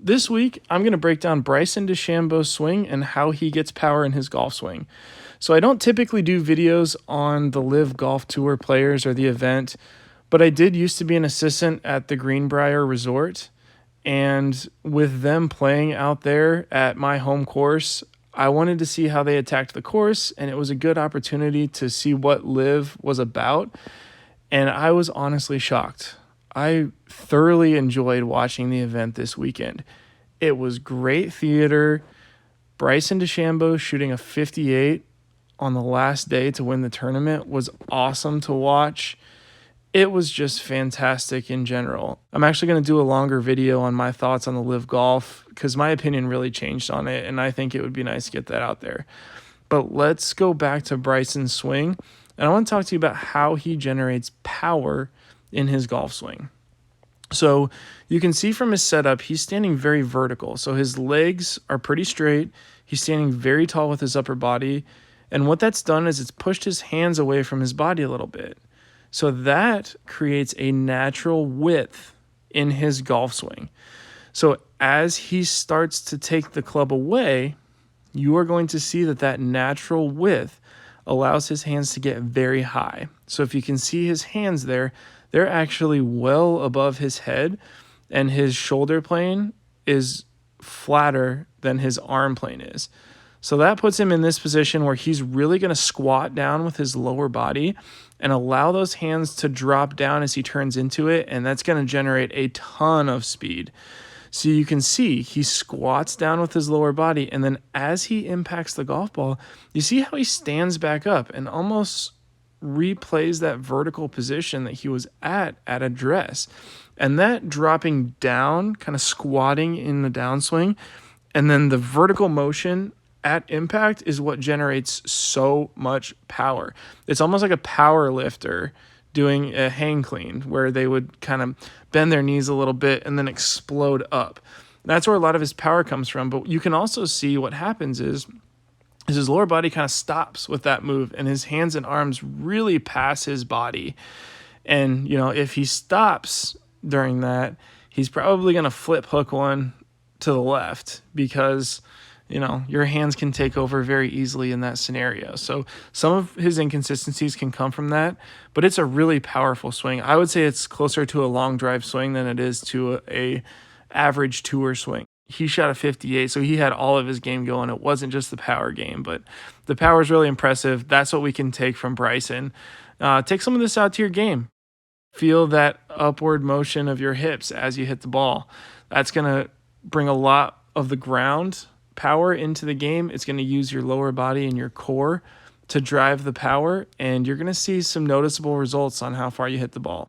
This week, I'm going to break down Bryson DeChambeau's swing and how he gets power in his golf swing. So I don't typically do videos on the LIV Golf Tour players or the event, but I did used to be an assistant at the Greenbrier Resort. And with them playing out there at my home course, I wanted to see how they attacked the course, and it was a good opportunity to see what LIV was about. And I was honestly shocked. I thoroughly enjoyed watching the event this weekend. It was great theater. Bryson DeChambeau shooting a 58 on the last day to win the tournament was awesome to watch. It was just fantastic in general. I'm actually going to do a longer video on my thoughts on the LIV Golf because my opinion really changed on it, and I think it would be nice to get that out there. But let's go back to Bryson's swing, and I want to talk to you about how he generates power in his golf swing. So you can see from his setup, he's standing very vertical. So his legs are pretty straight. He's standing very tall with his upper body. And what that's done is it's pushed his hands away from his body a little bit. So that creates a natural width in his golf swing. So as he starts to take the club away, you are going to see that natural width allows his hands to get very high. So if you can see his hands there, they're actually well above his head, and his shoulder plane is flatter than his arm plane is. So that puts him in this position where he's really going to squat down with his lower body and allow those hands to drop down as he turns into it, and that's going to generate a ton of speed. So you can see he squats down with his lower body, and then as he impacts the golf ball, you see how he stands back up and almost replays that vertical position that he was at address. And that dropping down, kind of squatting in the downswing, and then the vertical motion at impact is what generates so much power. It's almost like a power lifter doing a hang clean where they would kind of bend their knees a little bit and then explode up. That's where a lot of his power comes from. But you can also see what happens is his lower body kind of stops with that move, and his hands and arms really pass his body. And, if he stops during that, he's probably going to flip hook one to the left because your hands can take over very easily in that scenario. So some of his inconsistencies can come from that, but it's a really powerful swing. I would say it's closer to a long drive swing than it is to a average tour swing. He shot a 58, so he had all of his game going. It wasn't just the power game, but the power is really impressive. That's what we can take from Bryson. Take some of this out to your game. Feel that upward motion of your hips as you hit the ball. That's going to bring a lot of the ground power into the game. It's going to use your lower body and your core to drive the power, and you're going to see some noticeable results on how far you hit the ball.